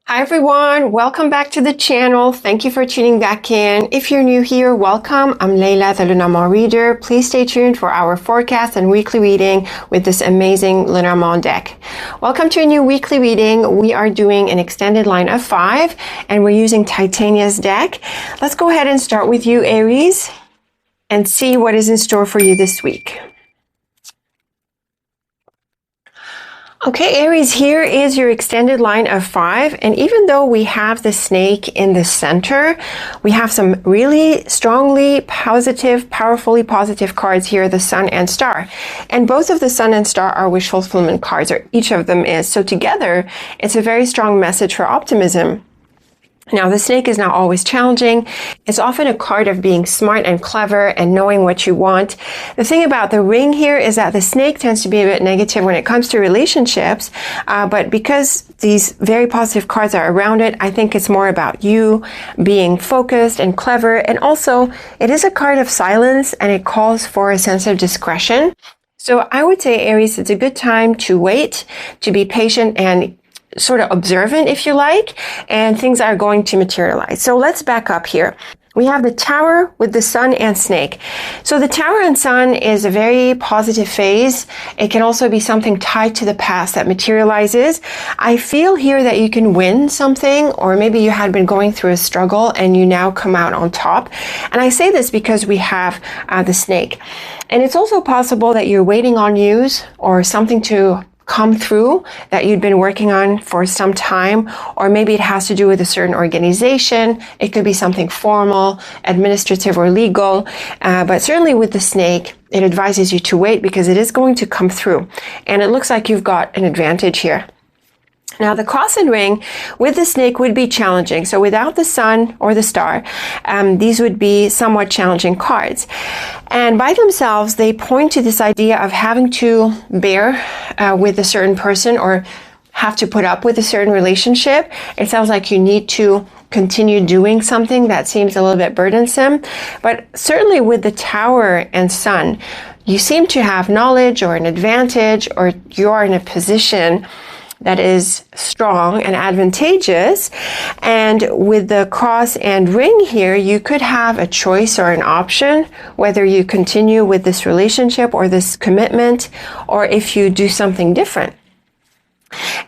Hi everyone, welcome back to the channel. Thank you for tuning back in. If you're new here, welcome. I'm Leila, the Lenormand reader. Please stay tuned for our forecast and weekly reading with this amazing Lenormand deck. Welcome to a new weekly reading. We are doing an extended line of 5 and we're using Titania's deck. Let's go ahead and start with you, Aries, and see what is in store for you this week. Okay, Aries, here is your extended line of 5. And even though we have the snake in the center, we have some really strongly positive, powerfully positive cards here, the sun and star. And both of the sun and star are wish fulfillment cards, or each of them is. So together, it's a very strong message for optimism. Now, the snake is not always challenging. It's often a card of being smart and clever and knowing what you want. The thing about the ring here is that the snake tends to be a bit negative when it comes to relationships, but because these very positive cards are around it, I think it's more about you being focused and clever. And also, it is a card of silence and it calls for a sense of discretion. So I would say, Aries, it's a good time to wait, to be patient and sort of observant, if you like, and things are going to materialize. So let's back up here. We have the Tower with the Sun and Snake. So the Tower and Sun is a very positive phase. It can also be something tied to the past that materializes. I feel here that you can win something, or maybe you had been going through a struggle and you now come out on top. And I say this because we have the Snake. And it's also possible that you're waiting on news or something to come through that you'd been working on for some time, or maybe it has to do with a certain organization. It could be something formal, administrative, or legal. But certainly with the snake, it advises you to wait because it is going to come through. And it looks like you've got an advantage here. Now, the cross and ring with the snake would be challenging. So without the sun or the star, these would be somewhat challenging cards. And by themselves, they point to this idea of having to bear with a certain person or have to put up with a certain relationship. It sounds like you need to continue doing something that seems a little bit burdensome. But certainly with the Tower and Sun, you seem to have knowledge or an advantage, or you're in a position that is strong and advantageous. And with the cross and ring here, you could have a choice or an option, whether you continue with this relationship or this commitment, or if you do something different.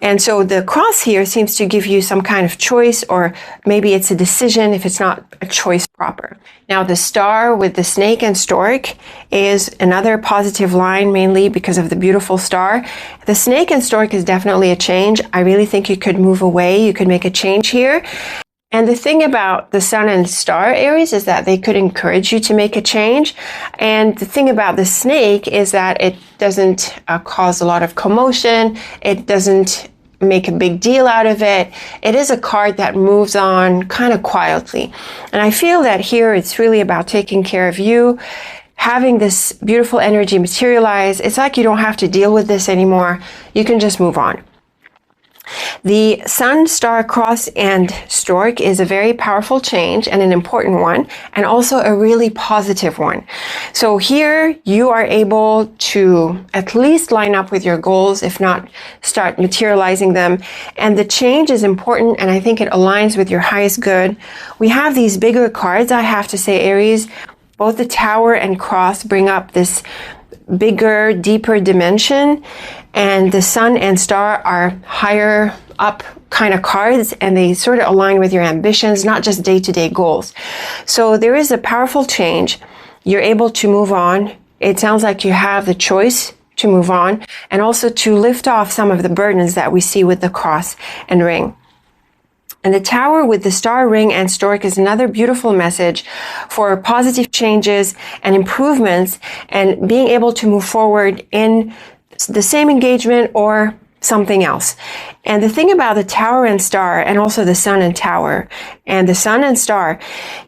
And so the cross here seems to give you some kind of choice, or maybe it's a decision if it's not a choice proper. Now, the star with the snake and stork is another positive line, mainly because of the beautiful star. The snake and stork is definitely a change. I really think you could move away. You could make a change here. And the thing about the sun and star, Aries, is that they could encourage you to make a change. And the thing about the snake is that it doesn't cause a lot of commotion. It doesn't make a big deal out of it. It is a card that moves on kind of quietly. And I feel that here it's really about taking care of you, having this beautiful energy materialize. It's like you don't have to deal with this anymore. You can just move on. The sun, star, cross, and stork is a very powerful change and an important one, and also a really positive one. So here you are able to at least line up with your goals, if not start materializing them. And the change is important, and I think it aligns with your highest good. We have these bigger cards, I have to say, Aries. Both the Tower and cross bring up this bigger, deeper dimension, and the sun and star are higher up kind of cards, and they sort of align with your ambitions, not just day-to-day goals. So there is a powerful change. You're able to move on. It sounds like you have the choice to move on, and also to lift off some of the burdens that we see with the cross and ring. And the Tower with the star, ring, and stork is another beautiful message for positive changes and improvements and being able to move forward in the same engagement or something else. And the thing about the Tower and star, and also the sun and Tower and the sun and star,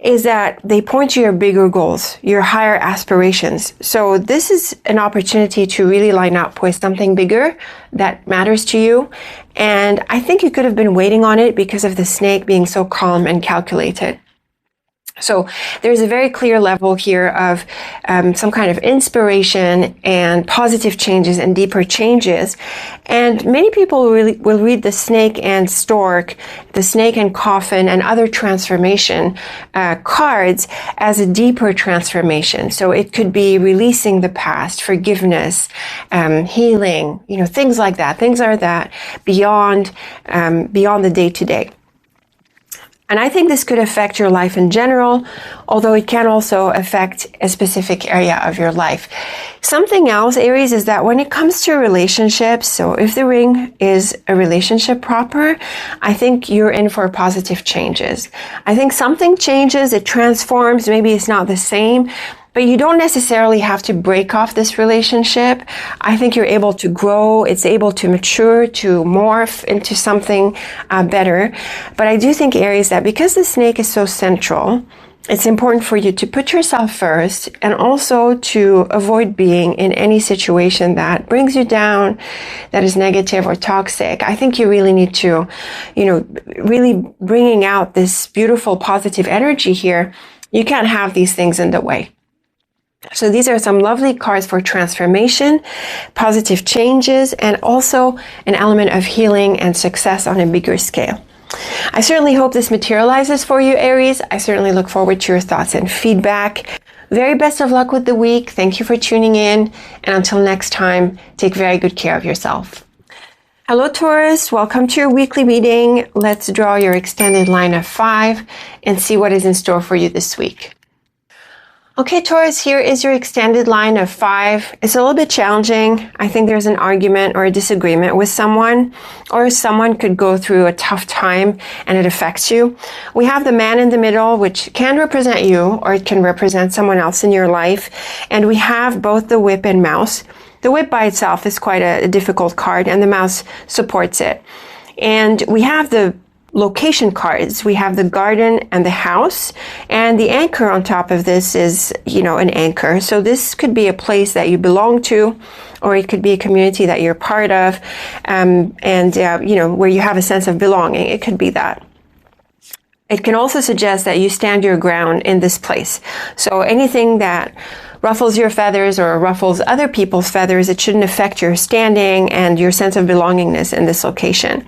is that they point to your bigger goals, your higher aspirations. So this is an opportunity to really line up with something bigger that matters to you. And I think you could have been waiting on it because of the snake being so calm and calculated. So there's a very clear level here of some kind of inspiration and positive changes and deeper changes. And many people will read the snake and stork, the snake and coffin, and other transformation cards as a deeper transformation. So it could be releasing the past, forgiveness, healing, things like that. Things are that beyond the day-to-day. And I think this could affect your life in general, although it can also affect a specific area of your life. Something else, Aries, is that when it comes to relationships, so if the ring is a relationship proper, I think you're in for positive changes. I think something changes, it transforms, maybe it's not the same, but you don't necessarily have to break off this relationship. I think you're able to grow. It's able to mature, to morph into something better. But I do think, Aries, that because the snake is so central, it's important for you to put yourself first and also to avoid being in any situation that brings you down, that is negative or toxic. I think you really need to, really bringing out this beautiful positive energy here. You can't have these things in the way. So these are some lovely cards for transformation, positive changes, and also an element of healing and success on a bigger scale. I certainly hope this materializes for you, Aries. I certainly look forward to your thoughts and feedback. Very best of luck with the week. Thank you for tuning in. And until next time, take very good care of yourself. Hello, Taurus. Welcome to your weekly reading. Let's draw your extended line of 5 and see what is in store for you this week. Okay, Taurus, here is your extended line of 5. It's a little bit challenging. I think there's an argument or a disagreement with someone, or someone could go through a tough time and it affects you. We have the man in the middle, which can represent you, or it can represent someone else in your life. And we have both the whip and mouse. The whip by itself is quite a difficult card, and the mouse supports it. And we have the location cards. We have the garden and the house, and the anchor on top of this is, an anchor. So this could be a place that you belong to, or it could be a community that you're part of, where you have a sense of belonging. It could be that. It can also suggest that you stand your ground in this place. So anything that ruffles your feathers or ruffles other people's feathers, it shouldn't affect your standing and your sense of belongingness in this location.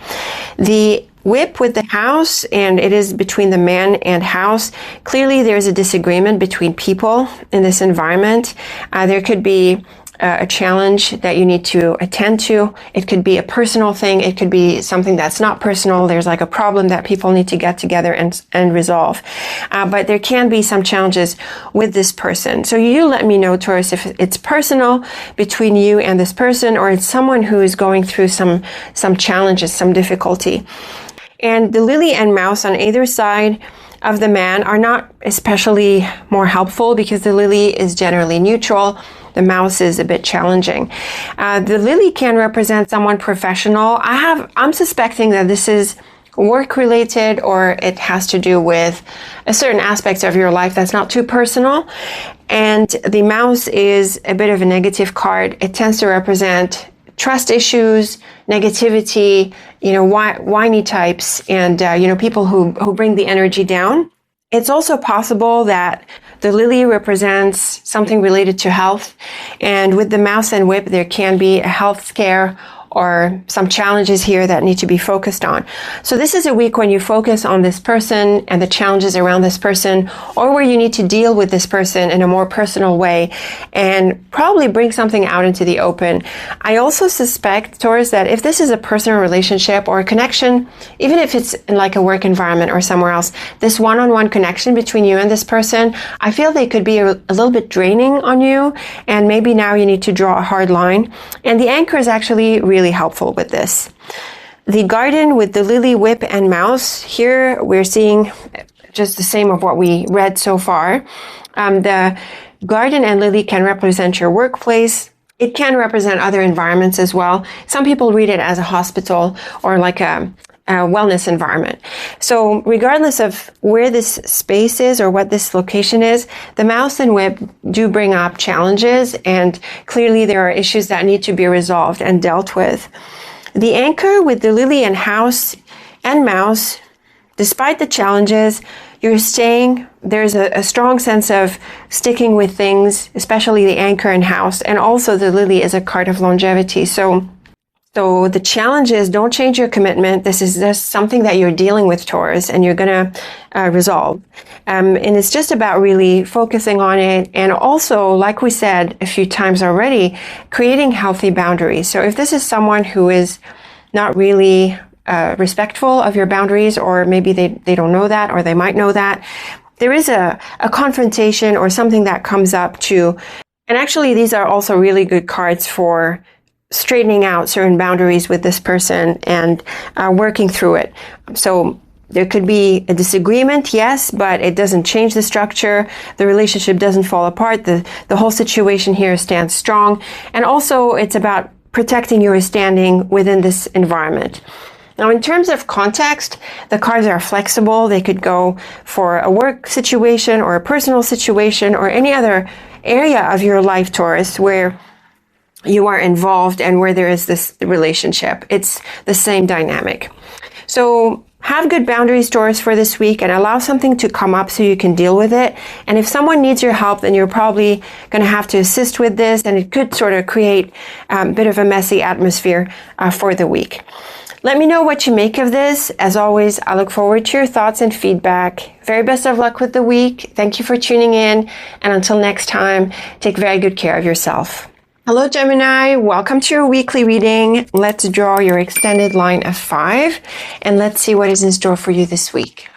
The whip with the house, and it is between the man and house. Clearly, there's a disagreement between people in this environment. There could be a challenge that you need to attend to. It could be a personal thing. It could be something that's not personal. There's like a problem that people need to get together and resolve. But there can be some challenges with this person. So you let me know, Taurus, if it's personal between you and this person, or it's someone who is going through some challenges, some difficulty. And the lily and mouse on either side of the man are not especially more helpful, because the lily is generally neutral. The mouse is a bit challenging. The lily can represent someone professional. I'm suspecting that this is work related, or it has to do with a certain aspect of your life that's not too personal. And the mouse is a bit of a negative card. It tends to represent trust issues, negativity, whiny types, and, people who bring the energy down. It's also possible that the lily represents something related to health. And with the mouse and whip, there can be a health scare or some challenges here that need to be focused on. So this is a week when you focus on this person and the challenges around this person, or where you need to deal with this person in a more personal way and probably bring something out into the open. I also suspect, Taurus, that if this is a personal relationship or a connection, even if it's in like a work environment or somewhere else, this one-on-one connection between you and this person, I feel they could be a little bit draining on you, and maybe now you need to draw a hard line. And the anchor is actually really helpful with this. The garden with the lily, whip, and mouse, here we're seeing just the same of what we read so far. The garden and lily can represent your workplace. It can represent other environments as well. Some people read it as a hospital or like a wellness environment. So regardless of where this space is or what this location is, the mouse and whip do bring up challenges, and clearly there are issues that need to be resolved and dealt with. The anchor with the lily and house and mouse, despite the challenges, you're staying. There's a strong sense of sticking with things, especially the anchor and house. And also the lily is a card of longevity. So the challenge is, don't change your commitment. This is just something that you're dealing with, Taurus, and you're going to resolve. And it's just about really focusing on it. And also, like we said a few times already, creating healthy boundaries. So if this is someone who is not really respectful of your boundaries, or maybe they don't know that, or they might know that, there is a confrontation or something that comes up to, and actually these are also really good cards for straightening out certain boundaries with this person and working through it. So there could be a disagreement, yes, but it doesn't change the structure. The relationship doesn't fall apart. The whole situation here stands strong. And also it's about protecting your standing within this environment. Now, in terms of context, the cards are flexible. They could go for a work situation or a personal situation or any other area of your life, Taurus, where you are involved and where there is this relationship. It's the same dynamic. So have good boundaries, Taurus, for this week, and allow something to come up so you can deal with it. And if someone needs your help, then you're probably going to have to assist with this, and it could sort of create a bit of a messy atmosphere for the week. Let me know what you make of this. As always, I look forward to your thoughts and feedback. Very best of luck with the week. Thank you for tuning in. And until next time, take very good care of yourself. Hello, Gemini. Welcome to your weekly reading. Let's draw your extended line of 5, and let's see what is in store for you this week.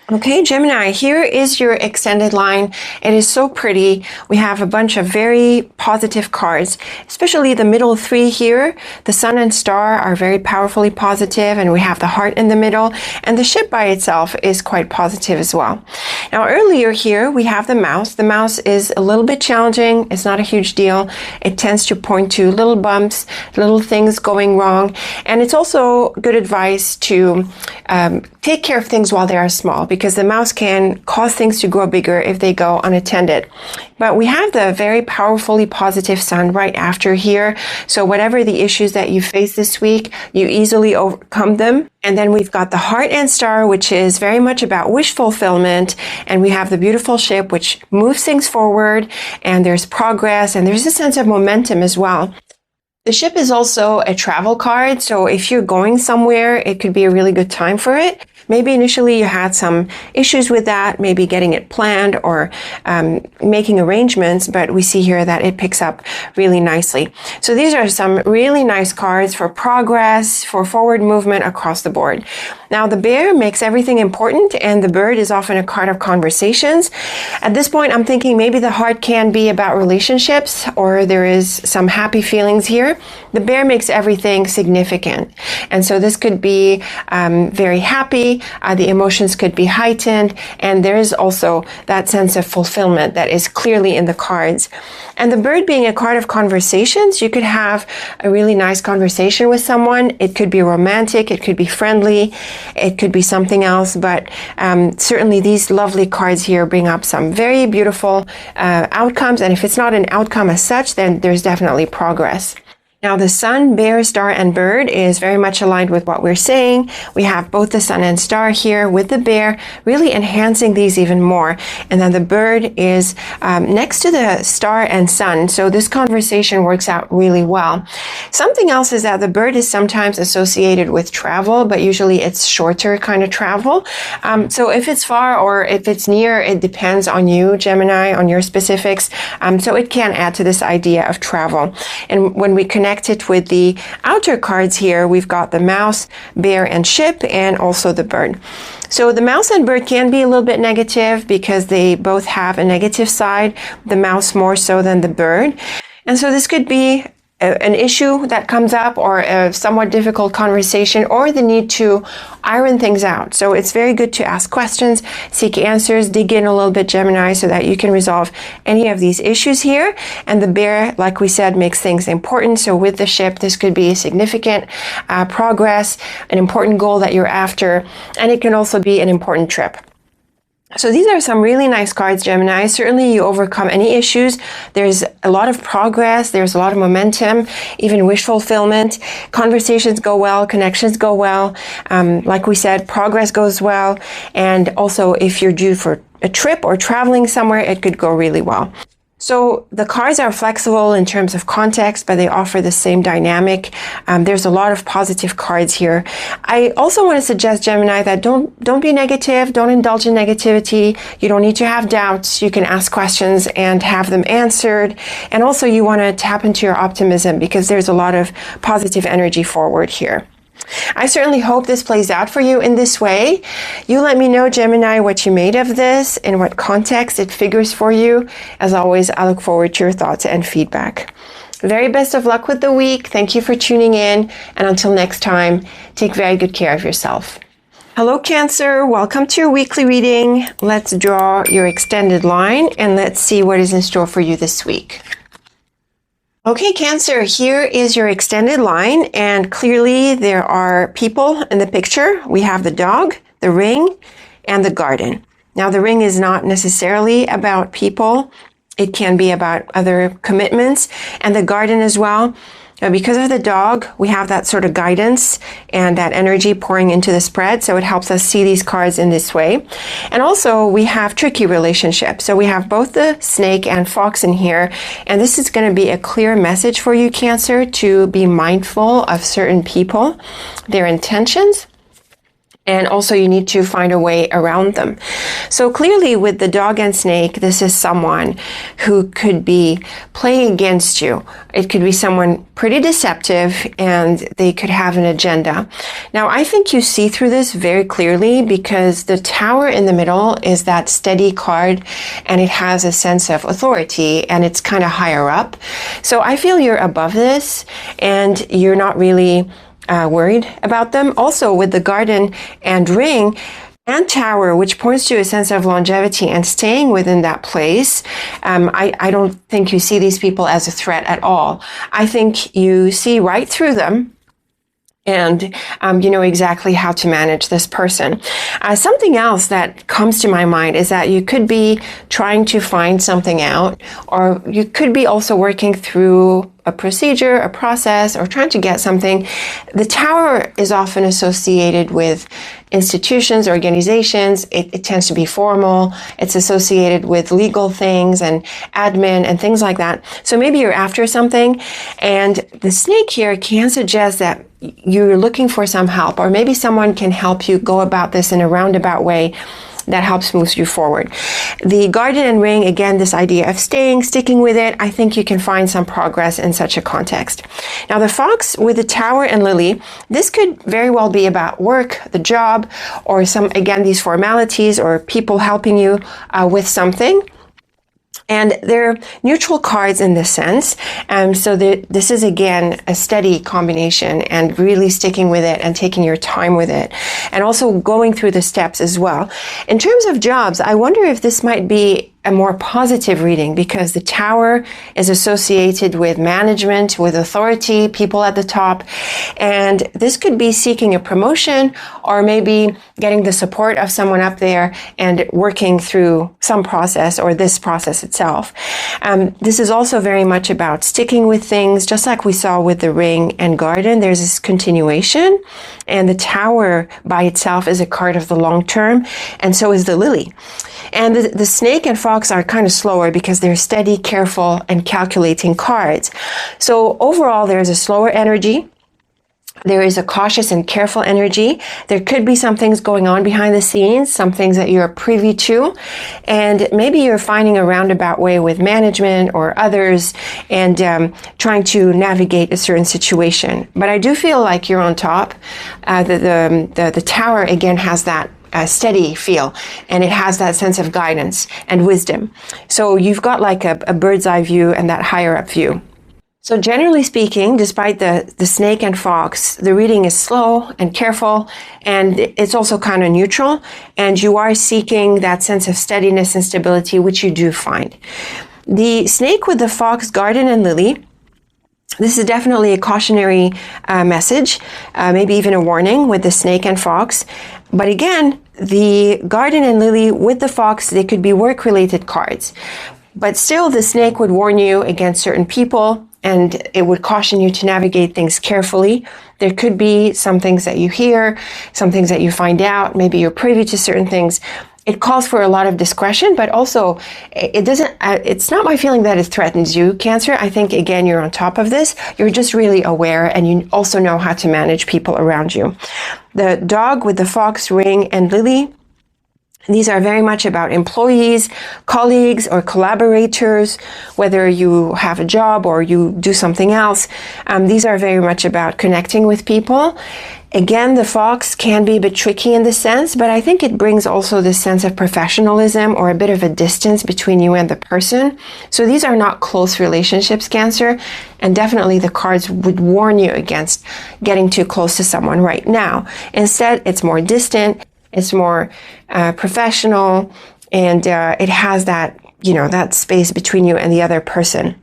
Okay, Gemini, here is your extended line. It is so pretty. We have a bunch of very positive cards, especially the middle 3 here. The sun and star are very powerfully positive, and we have the heart in the middle, and the ship by itself is quite positive as well. Now, earlier here, we have the mouse. The mouse is a little bit challenging. It's not a huge deal. It tends to point to little bumps, little things going wrong, and it's also good advice to take care of things while they are small, because the mouse can cause things to grow bigger if they go unattended. But we have the very powerfully positive sun right after here. So whatever the issues that you face this week, you easily overcome them. And then we've got the heart and star, which is very much about wish fulfillment. And we have the beautiful ship, which moves things forward, and there's progress, and there's a sense of momentum as well. The ship is also a travel card, so if you're going somewhere, it could be a really good time for it. Maybe initially you had some issues with that, maybe getting it planned or making arrangements, but we see here that it picks up really nicely. So these are some really nice cards for progress, for forward movement across the board. Now, the bear makes everything important, and the bird is often a card of conversations. At this point, I'm thinking maybe the heart can be about relationships, or there is some happy feelings here. The bear makes everything significant. And so this could be very happy. The emotions could be heightened. And there is also that sense of fulfillment that is clearly in the cards. And the bird being a card of conversations, you could have a really nice conversation with someone. It could be romantic. It could be friendly. It could be something else. But certainly these lovely cards here bring up some very beautiful outcomes. And if it's not an outcome as such, then there's definitely progress. Now, the sun, bear, star, and bird is very much aligned with what we're saying. We have both the sun and star here with the bear, really enhancing these even more. And then the bird is next to the star and sun. So this conversation works out really well. Something else is that the bird is sometimes associated with travel, but usually it's shorter kind of travel. So if it's far or if it's near, it depends on you, Gemini, on your specifics. So it can add to this idea of travel. And when we connect it with the outer cards here, we've got the mouse, bear, and ship, and also the bird. So the mouse and bird can be a little bit negative because they both have a negative side, the mouse more so than the bird. And so this could be an issue that comes up, or a somewhat difficult conversation, or the need to iron things out. So it's very good to ask questions, seek answers, dig in a little bit, Gemini, so that you can resolve any of these issues here. And the bear, like we said, makes things important. So with the ship, this could be significant progress, an important goal that you're after, and it can also be an important trip. So these are some really nice cards, Gemini. Certainly you overcome any issues. There's a lot of progress. There's a lot of momentum, even wish fulfillment. Conversations go well. Connections go well. Like we said, progress goes well. And also if you're due for a trip or traveling somewhere, it could go really well. So the cards are flexible in terms of context, but they offer the same dynamic. There's a lot of positive cards here. I also want to suggest, Gemini, that don't be negative. Don't indulge in negativity. You don't need to have doubts. You can ask questions and have them answered. And also you want to tap into your optimism because there's a lot of positive energy forward here. I certainly hope this plays out for you in this way. You let me know, Gemini, what you made of this, in what context it figures for you. As always, I look forward to your thoughts and feedback. Very best of luck with the week. Thank you for tuning in. And until next time, take very good care of yourself. Hello, Cancer. Welcome to your weekly reading. Let's draw your extended line and let's see what is in store for you this week. Okay, Cancer, here is your extended line, and clearly there are people in the picture. We have the dog, the ring, and the garden. Now, the ring is not necessarily about people. It can be about other commitments, and the garden as well. Now, because of the dog, we have that sort of guidance and that energy pouring into the spread, so it helps us see these cards in this way. And also, we have tricky relationships. So we have both the snake and fox in here, and this is going to be a clear message for you, Cancer, to be mindful of certain people, their intentions, and also you need to find a way around them. So clearly with the dog and snake, this is someone who could be playing against you. It could be someone pretty deceptive and they could have an agenda. Now, I think you see through this very clearly because the tower in the middle is that steady card and it has a sense of authority and it's kind of higher up. So I feel you're above this and you're not really worried about them. Also with the garden and ring and tower, which points to a sense of longevity and staying within that place, I don't think you see these people as a threat at all. I think you see right through them. And you know exactly how to manage this person. Something else that comes to my mind is that you could be trying to find something out, or you could be also working through a procedure, a process, or trying to get something. The tower is often associated with institutions, organizations. It tends to be formal. It's associated with legal things and admin and things like that. So maybe you're after something, and the snake here can suggest that you're looking for some help, or maybe someone can help you go about this in a roundabout way that helps move you forward. The garden and ring, again, this idea of sticking with it, I think you can find some progress in such a context. Now, the fox with the tower and lily, this could very well be about work, the job, or again, these formalities or people helping you with something. And they're neutral cards in this sense. So this is, again, a steady combination and really sticking with it and taking your time with it. And also going through the steps as well. In terms of jobs, I wonder if this might be a more positive reading because the tower is associated with management, with authority, people at the top. And this could be seeking a promotion or maybe getting the support of someone up there and working through some process or this process itself. This is also very much about sticking with things, just like we saw with the ring and garden. There's this continuation, and the tower by itself is a card of the long term, and so is the lily. And the snake and fox are kind of slower because they're steady, careful, and calculating cards. So overall, there's a slower energy. There is a cautious and careful energy. There could be some things going on behind the scenes, some things that you're privy to. And maybe you're finding a roundabout way with management or others and trying to navigate a certain situation. But I do feel like you're on top. The tower, again, has that steady feel, and it has that sense of guidance and wisdom. So you've got like a bird's eye view and that higher up view. So generally speaking, despite the snake and fox, the reading is slow and careful, and it's also kind of neutral, and you are seeking that sense of steadiness and stability, which you do find. The snake with the fox, garden, and lily, this is definitely a cautionary message, maybe even a warning with the snake and fox. But again, the Garden and Lily with the Fox, they could be work-related cards. But still, the Snake would warn you against certain people, and it would caution you to navigate things carefully. There could be some things that you hear, some things that you find out. Maybe you're privy to certain things. It calls for a lot of discretion, but also it's not my feeling that it threatens you, Cancer. I think, again, you're on top of this. You're just really aware, and you also know how to manage people around you. The Dog with the Fox, Ring, and Lily, these are very much about employees, colleagues, or collaborators, whether you have a job or you do something else. These are very much about connecting with people. Again, the Fox can be a bit tricky in this sense, but I think it brings also this sense of professionalism or a bit of a distance between you and the person. So these are not close relationships, Cancer, and definitely the cards would warn you against getting too close to someone right now. Instead, it's more distant, it's more professional, and it has that, that space between you and the other person.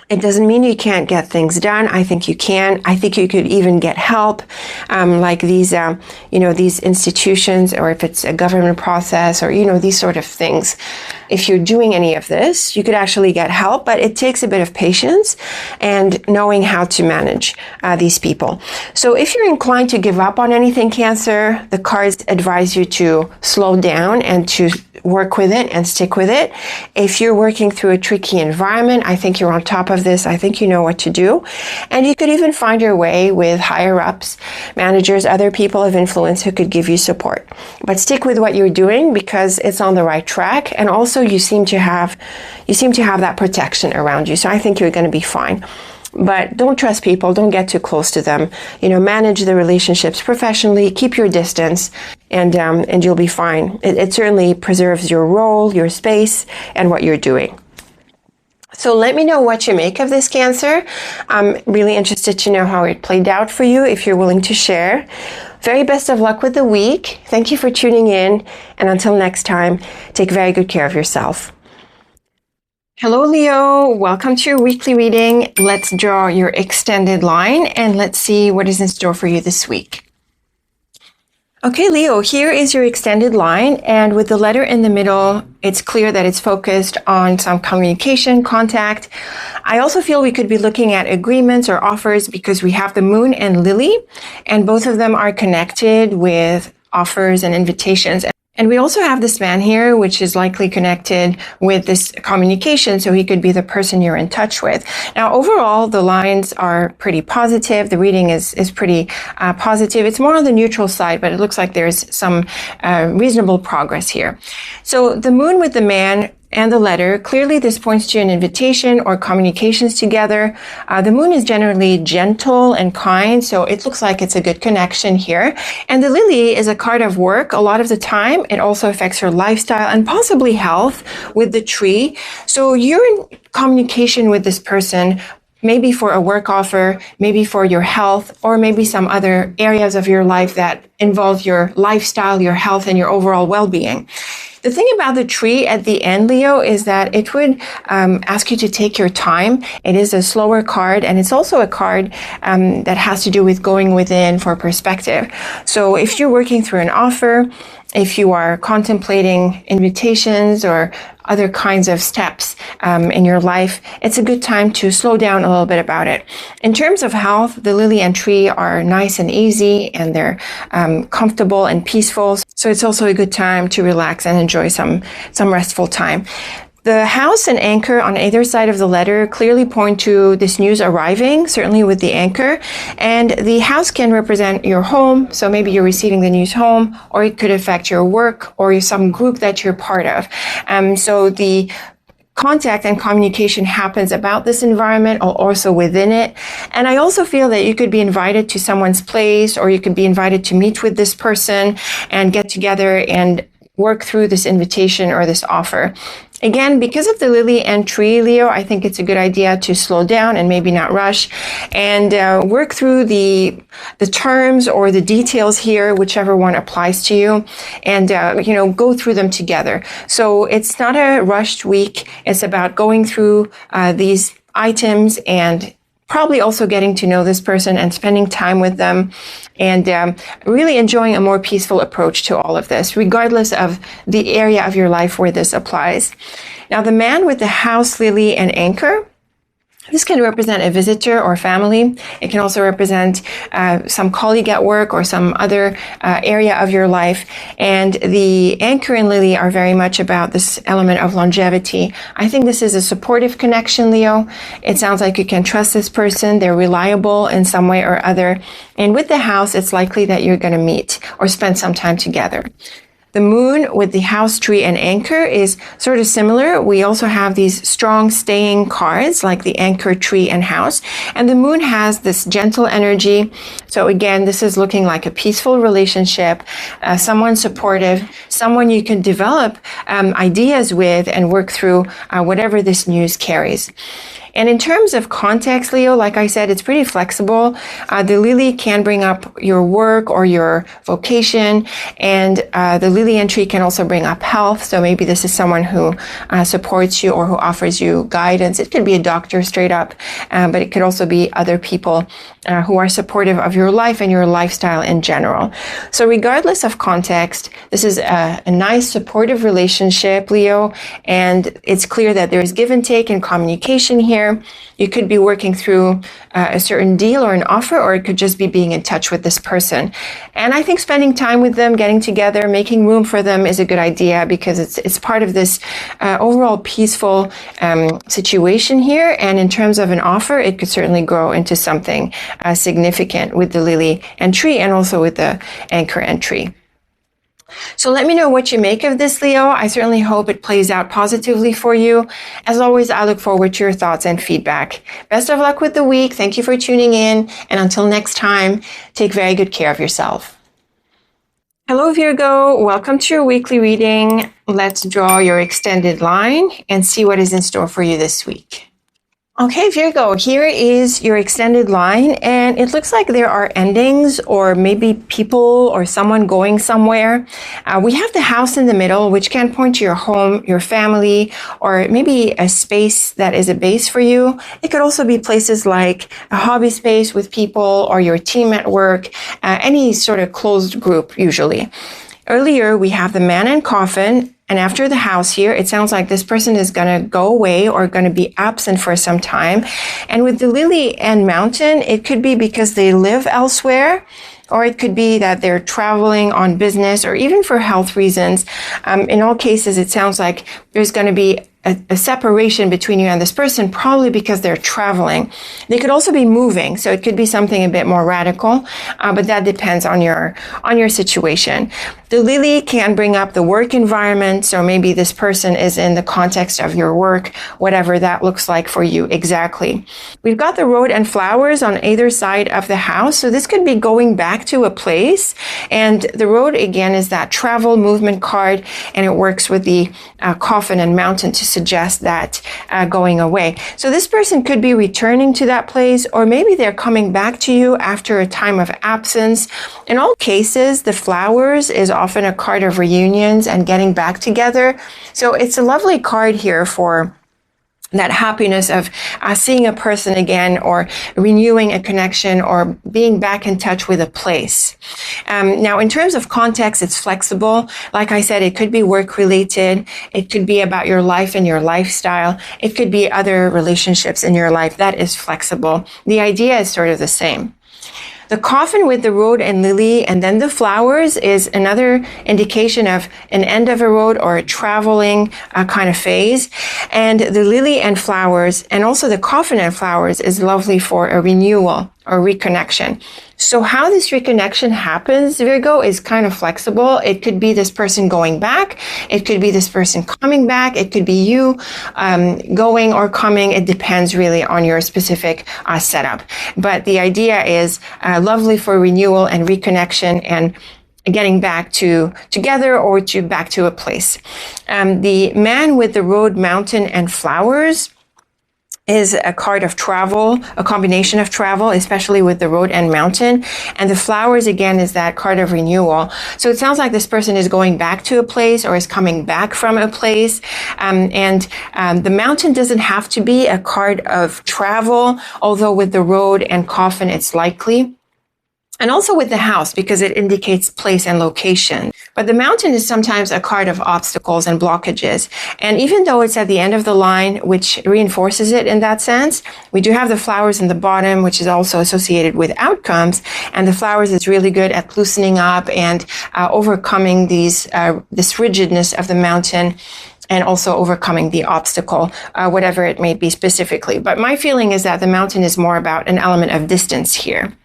It doesn't mean you can't get things done. I think you can. I think you could even get help, like these, these institutions, or if it's a government process, or, these sort of things. If you're doing any of this, you could actually get help, but it takes a bit of patience and knowing how to manage these people. So if you're inclined to give up on anything, Cancer, the cards advise you to slow down and to work with it and stick with it. If you're working through a tricky environment, I think you're on top of this. I think you know what to do. And you could even find your way with higher ups, managers, other people of influence who could give you support. But stick with what you're doing because it's on the right track. And also you seem to have that protection around you. So I think you're going to be fine. But don't trust people. Don't get too close to them. Manage the relationships professionally. Keep your distance, and you'll be fine. It certainly preserves your role, your space, and what you're doing. So let me know what you make of this, Cancer. I'm really interested to know how it played out for you, if you're willing to share. Very best of luck with the week. Thank you for tuning in. And until next time, take very good care of yourself. Hello, Leo. Welcome to your weekly reading. Let's draw your extended line and let's see what is in store for you this week. Okay, Leo, here is your extended line, and with the letter in the middle, it's clear that it's focused on some communication, contact. I also feel we could be looking at agreements or offers because we have the Moon and Lily, and both of them are connected with offers and invitations. And we also have this man here, which is likely connected with this communication, so he could be the person you're in touch with. Now, overall, the lines are pretty positive. The reading is pretty positive. It's more on the neutral side, but it looks like there's some reasonable progress here. So the Moon with the man and the letter, clearly this points to an invitation or communications together. The Moon is generally gentle and kind, so it looks like it's a good connection here. And the Lily is a card of work a lot of the time. It also affects your lifestyle and possibly health with the tree. So you're in communication with this person, maybe for a work offer, maybe for your health, or maybe some other areas of your life that involve your lifestyle, your health, and your overall well-being. The thing about the tree at the end, Leo, is that it would ask you to take your time. It is a slower card, and it's also a card that has to do with going within for perspective. So if you're working through an offer, if you are contemplating invitations or other kinds of steps in your life, it's a good time to slow down a little bit about it. In terms of health, the Lily and tree are nice and easy, and they're comfortable and peaceful. So it's also a good time to relax and enjoy some restful time. The house and anchor on either side of the letter clearly point to this news arriving, certainly with the anchor. And the house can represent your home, so maybe you're receiving the news home, or it could affect your work or some group that you're part of. So the contact and communication happens about this environment or also within it. And I also feel that you could be invited to someone's place, or you could be invited to meet with this person and get together and work through this invitation or this offer. Again, because of the Lily and tree, Leo, I think it's a good idea to slow down and maybe not rush and work through the terms or the details here, whichever one applies to you, and go through them together. So it's not a rushed week. It's about going through these items and probably also getting to know this person and spending time with them, and really enjoying a more peaceful approach to all of this, regardless of the area of your life where this applies. Now, the man with the house, lily, and anchor, this can represent a visitor or family. It can also represent some colleague at work or some other area of your life. And the anchor and lily are very much about this element of longevity. I think this is a supportive connection, Leo. It sounds like you can trust this person. They're reliable in some way or other. And with the house, it's likely that you're going to meet or spend some time together. The moon with the house, tree, and anchor is sort of similar. We also have these strong staying cards like the anchor, tree, and house. And the moon has this gentle energy. So again, this is looking like a peaceful relationship, someone supportive, someone you can develop ideas with and work through whatever this news carries. And in terms of context, Leo, like I said, it's pretty flexible. The lily can bring up your work or your vocation, and the lily and tree can also bring up health. So maybe this is someone who supports you or who offers you guidance. It could be a doctor straight up, but it could also be other people who are supportive of your life and your lifestyle in general. So regardless of context, this is a nice supportive relationship, Leo, and it's clear that there's give and take and communication here. You could be working through a certain deal or an offer, or it could just be being in touch with this person. And I think spending time with them, getting together, making room for them is a good idea, because it's part of this overall peaceful situation here. And in terms of an offer, it could certainly grow into something significant with the lily and tree, and also with the anchor and tree. So let me know what you make of this, Leo. I certainly hope it plays out positively for you. As always, I look forward to your thoughts and feedback. Best of luck with the week. Thank you for tuning in. And until next time, take very good care of yourself. Hello, Virgo. Welcome to your weekly reading. Let's draw your extended line and see what is in store for you this week. Okay, Virgo, here is your extended line, and it looks like there are endings, or maybe people or someone going somewhere. We have the house in the middle, which can point to your home, your family, or maybe a space that is a base for you. It could also be places like a hobby space with people, or your team at work, any sort of closed group usually. Earlier, we have the man and coffin. And after the house here, it sounds like this person is going to go away or going to be absent for some time. And with the lily and mountain, it could be because they live elsewhere, or it could be that they're traveling on business, or even for health reasons. In all cases, it sounds like there's going to be a separation between you and this person, probably because they're traveling. They could also be moving, so it could be something a bit more radical, but that depends on your situation. The lily can bring up the work environment, so maybe this person is in the context of your work, whatever that looks like for you exactly. We've got the road and flowers on either side of the house, so this could be going back to a place, and the road again is that travel movement card, and it works with the coffin and mountain to suggest that going away. So this person could be returning to that place, or maybe they're coming back to you after a time of absence. In all cases, the flowers is often a card of reunions and getting back together. So it's a lovely card here for that happiness of seeing a person again, or renewing a connection, or being back in touch with a place. Now, in terms of context, it's flexible. Like I said, it could be work related. It could be about your life and your lifestyle. It could be other relationships in your life. That is flexible. The idea is sort of the same. The coffin with the road and lily and then the flowers is another indication of an end of a road or a traveling kind of phase. And the lily and flowers, and also the coffin and flowers, is lovely for a renewal or reconnection. So how this reconnection happens, Virgo, is kind of flexible. It could be this person going back. It could be this person coming back. It could be you going or coming. It depends really on your specific setup. But the idea is lovely for renewal and reconnection and getting back to together or to back to a place. The man with the road, mountain, and flowers is a card of travel, a combination of travel, especially with the road and mountain. And the flowers, again, is that card of renewal. So it sounds like this person is going back to a place or is coming back from a place. The mountain doesn't have to be a card of travel, although with the road and coffin, it's likely. And also with the house, because it indicates place and location. But the mountain is sometimes a card of obstacles and blockages. And even though it's at the end of the line, which reinforces it in that sense, we do have the flowers in the bottom, which is also associated with outcomes. And the flowers is really good at loosening up and overcoming this rigidness of the mountain, and also overcoming the obstacle, whatever it may be specifically. But my feeling is that the mountain is more about an element of distance here.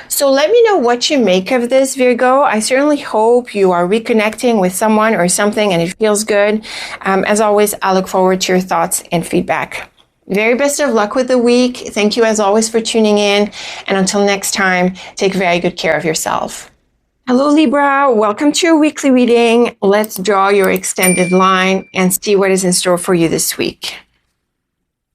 So let me know what you make of this, Virgo. I certainly hope you are reconnecting with someone or something and it feels good. As always, I look forward to your thoughts and feedback. Very best of luck with the week. Thank you as always for tuning in. And until next time, take very good care of yourself. Hello, Libra. Welcome to your weekly reading. Let's draw your extended line and see what is in store for you this week.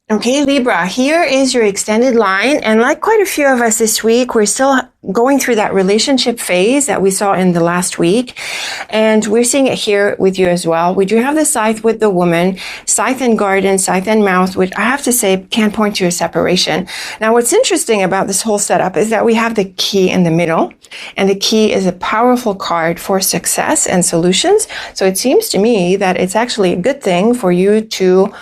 Okay, Libra, here is your extended line. And like quite a few of us this week, we're still going through that relationship phase that we saw in the last week. And we're seeing it here with you as well. We do have the scythe with the woman, scythe and garden, scythe and mouth, which I have to say can point to a separation. Now, what's interesting about this whole setup is that we have the key in the middle. And the key is a powerful card for success and solutions. So it seems to me that it's actually a good thing for you to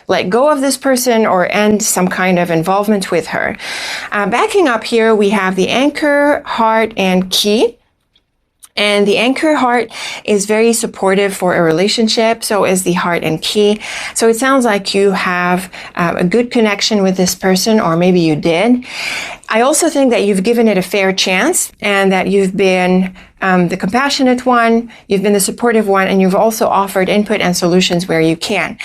let go of this person or end some kind of involvement with her. Backing up here, we have the anchor, heart, and key. And the anchor heart is very supportive for a relationship. So is the heart and key. So it sounds like you have a good connection with this person, or maybe you did. I also think that you've given it a fair chance and that you've been the compassionate one, you've been the supportive one, and you've also offered input and solutions where you can.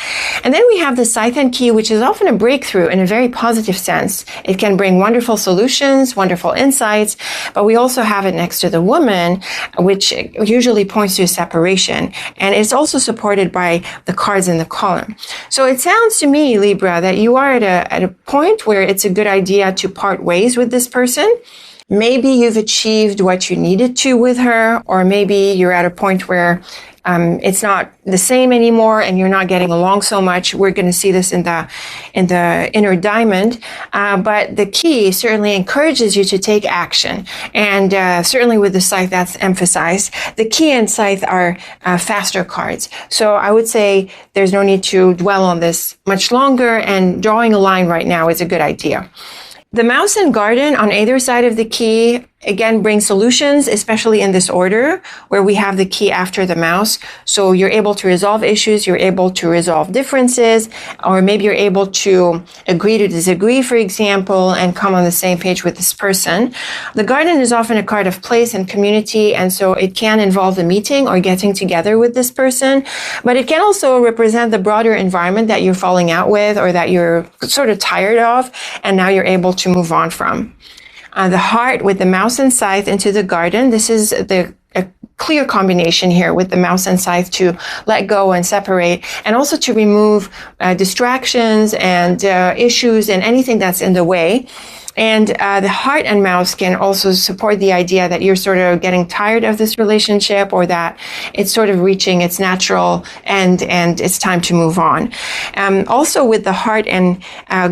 And then we have the scythe and key, which is often a breakthrough in a very positive sense. It can bring wonderful solutions, wonderful insights, but we also have it next to the woman, which usually points to a separation. And it's also supported by the cards in the column. So it sounds to me, Libra, that you are at a point where it's a good idea to part ways with this person. Maybe you've achieved what you needed to with her, or maybe you're at a point where it's not the same anymore and you're not getting along so much. We're going to see this in the inner diamond. But the key certainly encourages you to take action. And certainly with the scythe, that's emphasized. The key and scythe are faster cards. So I would say there's no need to dwell on this much longer, and drawing a line right now is a good idea. The mouse and garden on either side of the key, again, bring solutions, especially in this order where we have the key after the mouse. So you're able to resolve issues, you're able to resolve differences, or maybe you're able to agree to disagree, for example, and come on the same page with this person. The garden is often a card of place and community, and so it can involve a meeting or getting together with this person, but it can also represent the broader environment that you're falling out with or that you're sort of tired of, and now you're able to move on from. The heart with the mouse and scythe into the garden. This is a clear combination here with the mouse and scythe to let go and separate, and also to remove distractions and issues and anything that's in the way. And the heart and mouse can also support the idea that you're sort of getting tired of this relationship, or that it's sort of reaching its natural end and it's time to move on. Also with the heart and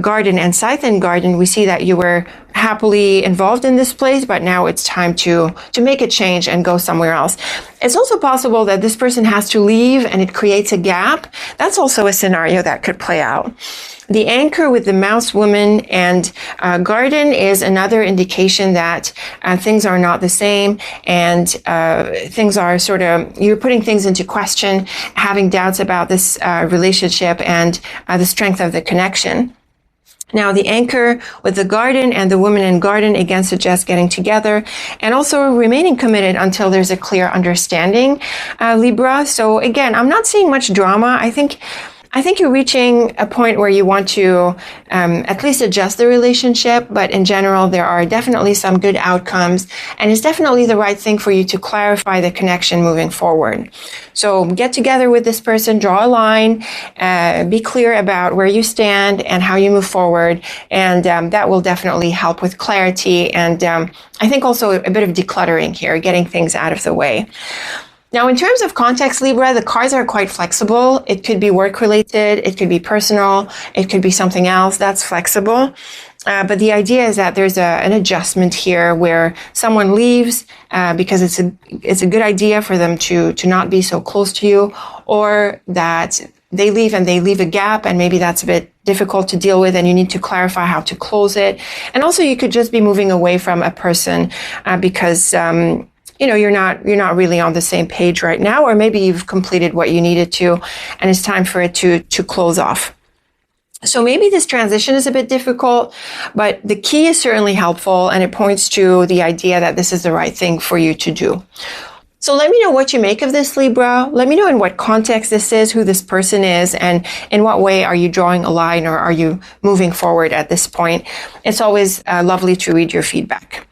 garden and scythe and garden, we see that you were happily involved in this place, but now it's time to make a change and go somewhere else. It's also possible that this person has to leave and it creates a gap. That's also a scenario that could play out. The anchor with the mouse, woman, and garden is another indication that things are not the same, and things are sort of, you're putting things into question, having doubts about this relationship and the strength of the connection. Now, the anchor with the garden and the woman and garden again suggests getting together and also remaining committed until there's a clear understanding, Libra. So again, I'm not seeing much drama. I think I think you're reaching a point where you want to at least adjust the relationship, but in general, there are definitely some good outcomes, and it's definitely the right thing for you to clarify the connection moving forward. So get together with this person, draw a line, be clear about where you stand and how you move forward, and that will definitely help with clarity, and I think also a bit of decluttering here, getting things out of the way. Now, in terms of context, Libra, the cards are quite flexible. It could be work-related, it could be personal, it could be something else that's flexible. But the idea is that there's an adjustment here where someone leaves because it's a good idea for them to not be so close to you, or that they leave and they leave a gap, and maybe that's a bit difficult to deal with and you need to clarify how to close it. And also you could just be moving away from a person because you're not really on the same page right now, or maybe you've completed what you needed to and it's time for it to close off. So maybe this transition is a bit difficult, but the key is certainly helpful, and it points to the idea that this is the right thing for you to do. So let me know what you make of this, Libra. Let me know in what context this is, who this person is, and in what way are you drawing a line, or are you moving forward at this point. It's always lovely to read your feedback.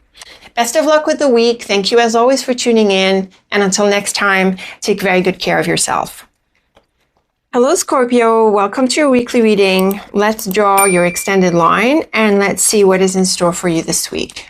Best of luck with the week. Thank you as always for tuning in. And until next time, take very good care of yourself. Hello, Scorpio. Welcome to your weekly reading. Let's draw your extended line and let's see what is in store for you this week.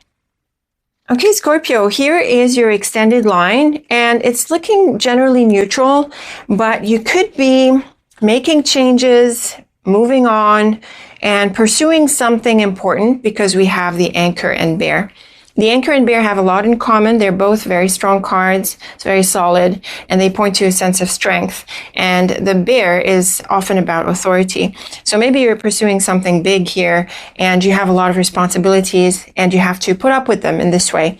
Okay, Scorpio, here is your extended line, and it's looking generally neutral, but you could be making changes, moving on, and pursuing something important because we have the Anchor and Bear. The Anchor and Bear have a lot in common. They're both very strong cards. It's very solid, and they point to a sense of strength. And the Bear is often about authority. So maybe you're pursuing something big here, and you have a lot of responsibilities, and you have to put up with them in this way.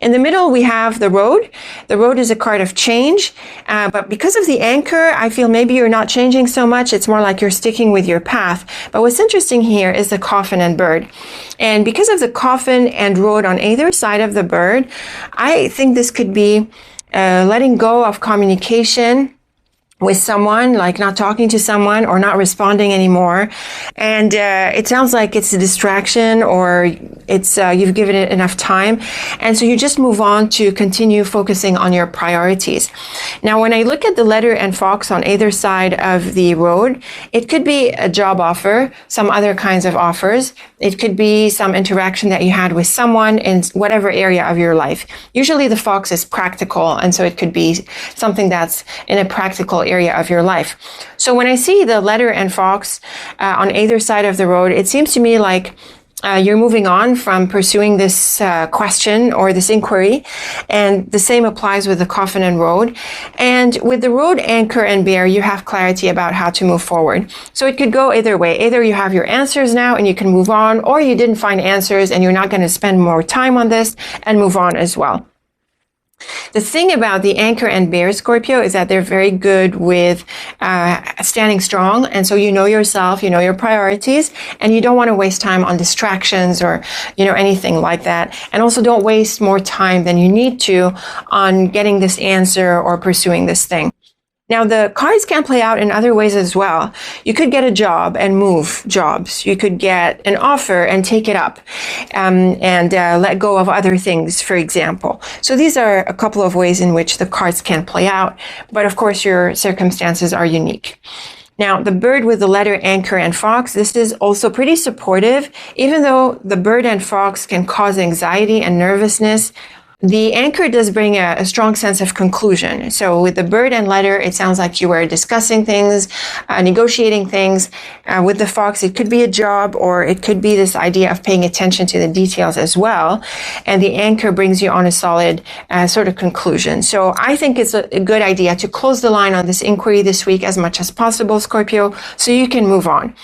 In the middle, we have the Road. The Road is a card of change, but because of the Anchor, I feel maybe you're not changing so much. It's more like you're sticking with your path. But what's interesting here is the Coffin and Bird. And because of the Coffin and Road on either side of the Bird, I think this could be letting go of communication with someone, like not talking to someone or not responding anymore. And it sounds like it's a distraction, or it's you've given it enough time. And so you just move on to continue focusing on your priorities. Now, when I look at the Letter and Fox on either side of the Road, it could be a job offer, some other kinds of offers. It could be some interaction that you had with someone in whatever area of your life. Usually the Fox is practical, and so it could be something that's in a practical area of your life. So when I see the Letter and Fox on either side of the Road, it seems to me like you're moving on from pursuing this question or this inquiry, and the same applies with the Coffin and Road. And with the Road, Anchor, and Bear, you have clarity about how to move forward. So it could go either way. Either you have your answers now and you can move on, or you didn't find answers and you're not going to spend more time on this and move on as well. The thing about the Anchor and Bear, Scorpio, is that they're very good with standing strong. And so you know yourself, you know your priorities, and you don't want to waste time on distractions or, anything like that. And also don't waste more time than you need to on getting this answer or pursuing this thing. Now, the cards can play out in other ways as well. You could get a job and move jobs. You could get an offer and take it up and let go of other things, for example. So these are a couple of ways in which the cards can play out. But of course, your circumstances are unique. Now, the Bird with the Letter, Anchor, and Fox, this is also pretty supportive. Even though the Bird and Fox can cause anxiety and nervousness, the Anchor does bring a strong sense of conclusion. So with the Bird and Letter, it sounds like you were discussing things, negotiating things. With the Fox, it could be a job, or it could be this idea of paying attention to the details as well. And the Anchor brings you on a solid sort of conclusion. So I think it's a good idea to close the line on this inquiry this week as much as possible, Scorpio, so you can move on.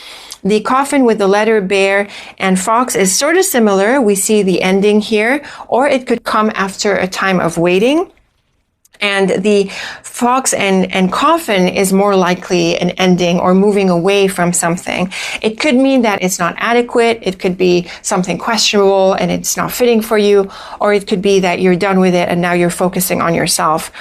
The Coffin with the Letter, Bear, and Fox is sort of similar. We see the ending here, or it could come after a time of waiting. And the Fox and Coffin is more likely an ending or moving away from something. It could mean that it's not adequate. It could be something questionable and it's not fitting for you, or it could be that you're done with it and now you're focusing on yourself.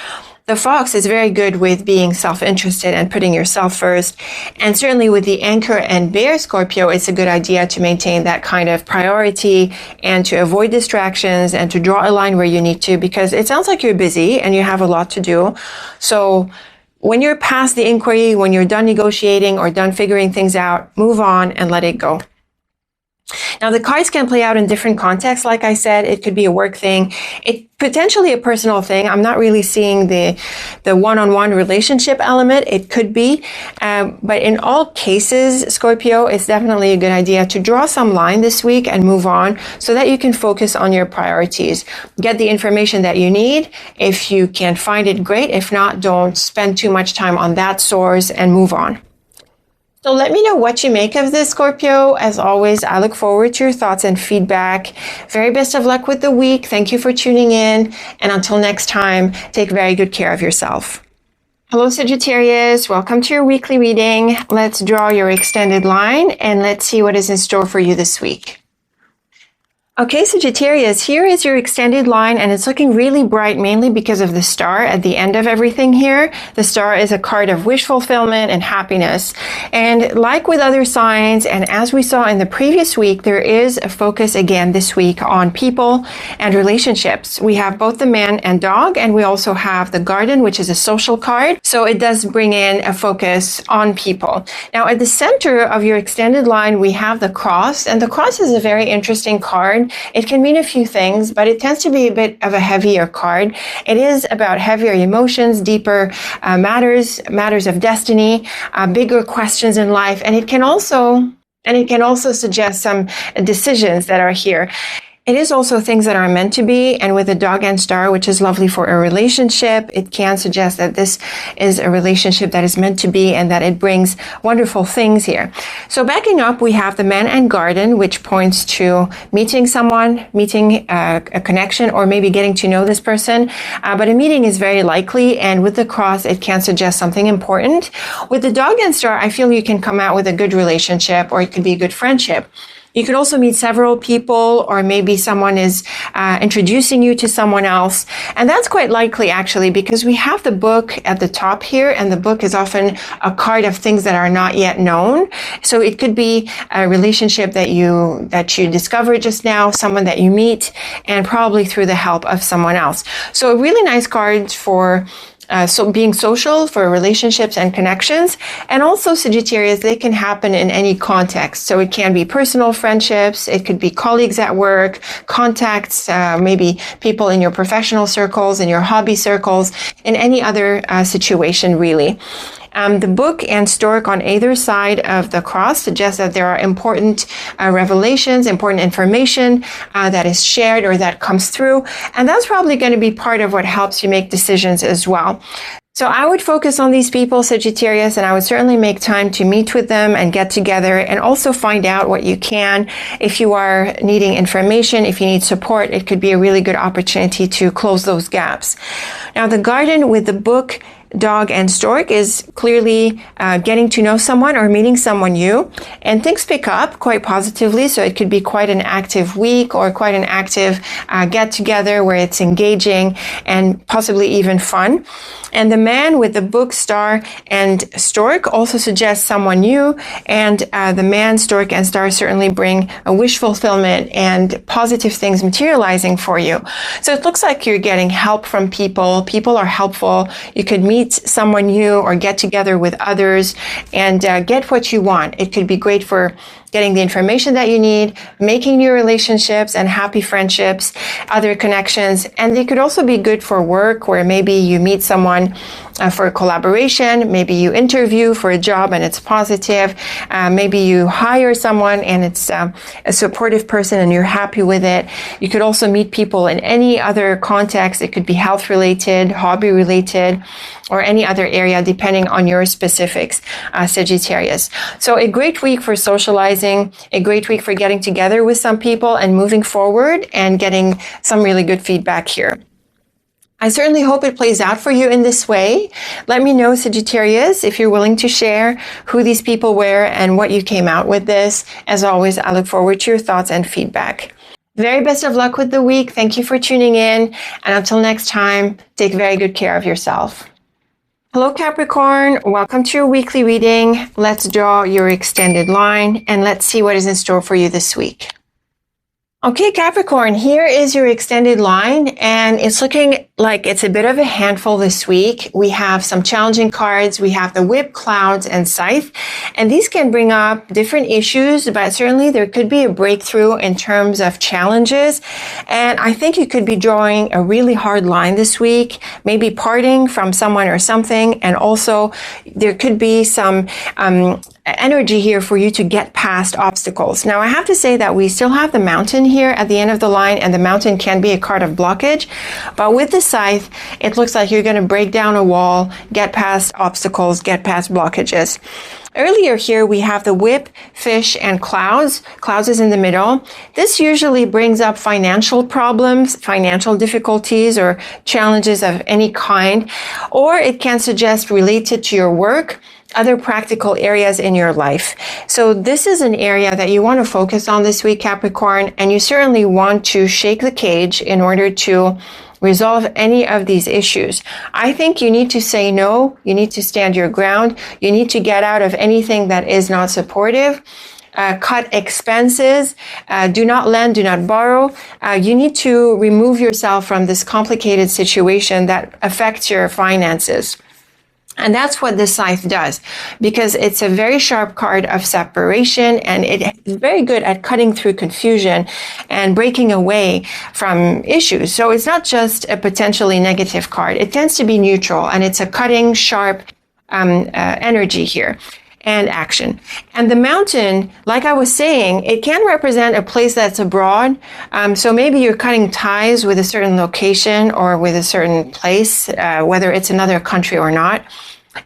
The fox is very good with being self-interested and putting yourself first. And certainly with the anchor and bear Scorpio, it's a good idea to maintain that kind of priority and to avoid distractions and to draw a line where you need to, because it sounds like you're busy and you have a lot to do. So when you're past the inquiry, when you're done negotiating or done figuring things out, move on and let it go. Now, the cards can play out in different contexts. Like I said, it could be a work thing. It potentially a personal thing. I'm not really seeing the one-on-one relationship element. It could be. But in all cases, Scorpio, it's definitely a good idea to draw some line this week and move on so that you can focus on your priorities. Get the information that you need. If you can find it, great. If not, don't spend too much time on that source and move on. So let me know what you make of this, Scorpio. As always, I look forward to your thoughts and feedback. Very best of luck with the week. Thank you for tuning in. And until next time, take very good care of yourself. Hello, Sagittarius. Welcome to your weekly reading. Let's draw your extended line and let's see what is in store for you this week. Okay, Sagittarius, here is your extended line, and it's looking really bright, mainly because of the star at the end of everything here. The star is a card of wish fulfillment and happiness. And like with other signs, and as we saw in the previous week, there is a focus again this week on people and relationships. We have both the man and dog, and we also have the garden, which is a social card. So it does bring in a focus on people. Now, at the center of your extended line, we have the cross, and the cross is a very interesting card. It can mean a few things, but it tends to be a bit of a heavier card. It is about heavier emotions, deeper matters of destiny, bigger questions in life, and it can also suggest some decisions that are here. It is also things that are meant to be, and with the dog and star, which is lovely for a relationship, it can suggest that this is a relationship that is meant to be and that it brings wonderful things here. So backing up, we have the man and garden, which points to meeting someone, meeting a connection, or maybe getting to know this person. But a meeting is very likely, and with the cross, it can suggest something important. With the dog and star, I feel you can come out with a good relationship, or it could be a good friendship. You could also meet several people, or maybe someone is introducing you to someone else. And that's quite likely, actually, because we have the book at the top here, and the book is often a card of things that are not yet known. So it could be a relationship that you discovered just now, someone that you meet, and probably through the help of someone else. So a really nice card for so being social, for relationships and connections. And also, Sagittarius, they can happen in any context. So it can be personal friendships, it could be colleagues at work, contacts, maybe people in your professional circles, in your hobby circles, in any other situation, really. The book and stork on either side of the cross suggests that there are important revelations, important information that is shared or that comes through. And that's probably going to be part of what helps you make decisions as well. So I would focus on these people, Sagittarius, and I would certainly make time to meet with them and get together, and also find out what you can. If you are needing information, if you need support, it could be a really good opportunity to close those gaps. Now, the garden with the book, dog, and stork is clearly getting to know someone or meeting someone new, and things pick up quite positively. So it could be quite an active week or quite an active get together where it's engaging and possibly even fun. And the man with the book, star, and stork also suggests someone new, and the man, stork, and star certainly bring a wish fulfillment and positive things materializing for you. So it looks like you're getting help from people. People are helpful. You could meet someone new or get together with others and get what you want. It could be great for getting the information that you need, making new relationships and happy friendships, other connections. And it could also be good for work, where maybe you meet someone for a collaboration, maybe you interview for a job and it's positive, maybe you hire someone and it's a supportive person and you're happy with it. You could also meet people in any other context. It could be health related, hobby related, or any other area, depending on your specifics, Sagittarius. So a great week for socializing, a great week for getting together with some people and moving forward and getting some really good feedback here. I certainly hope it plays out for you in this way. Let me know, Sagittarius, if you're willing to share who these people were and what you came out with this. As always, I look forward to your thoughts and feedback. Very best of luck with the week. Thank you for tuning in. And until next time, take very good care of yourself. Hello, Capricorn. Welcome to your weekly reading. Let's draw your extended line and let's see what is in store for you this week. Okay, Capricorn, here is your extended line, and it's looking like it's a bit of a handful this week. We have some challenging cards. We have the Whip, Clouds, and Scythe, and these can bring up different issues, but certainly there could be a breakthrough in terms of challenges. And I think you could be drawing a really hard line this week, maybe parting from someone or something, and also there could be some energy here for you to get past obstacles. Now, I have to say that we still have the Mountain here at the end of the line, and the Mountain can be a card of blockage, but with the Scythe, it looks like you're going to break down a wall, get past obstacles, get past blockages. Earlier here, we have the Whip, Fish, and Clouds. Clouds is in the middle. This usually brings up financial problems, financial difficulties, or challenges of any kind, or it can suggest related to your work, other practical areas in your life. So this is an area that you want to focus on this week, Capricorn, and you certainly want to shake the cage in order to resolve any of these issues. I think you need to say no. You need to stand your ground. You need to get out of anything that is not supportive. Cut expenses. Do not lend, do not borrow. You need to remove yourself from this complicated situation that affects your finances. And that's what the Scythe does, because it's a very sharp card of separation, and it is very good at cutting through confusion and breaking away from issues. So it's not just a potentially negative card. It tends to be neutral, and it's a cutting, sharp energy here and action. And the Mountain, like I was saying, it can represent a place that's abroad. So maybe you're cutting ties with a certain location or with a certain place, whether it's another country or not.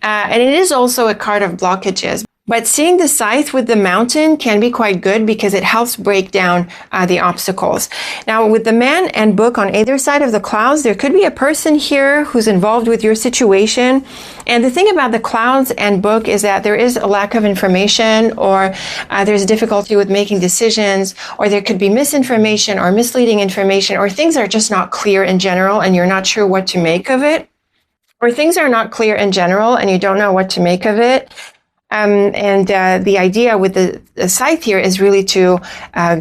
And it is also a card of blockages. But seeing the Scythe with the Mountain can be quite good because it helps break down the obstacles. Now, with the Man and Book on either side of the Clouds, there could be a person here who's involved with your situation. And the thing about the Clouds and Book is that there is a lack of information, or there's difficulty with making decisions, or there could be misinformation or misleading information, or things are just not clear in general and you're not sure what to make of it. Or things are not clear in general and you don't know what to make of it. The idea with the Scythe here is really to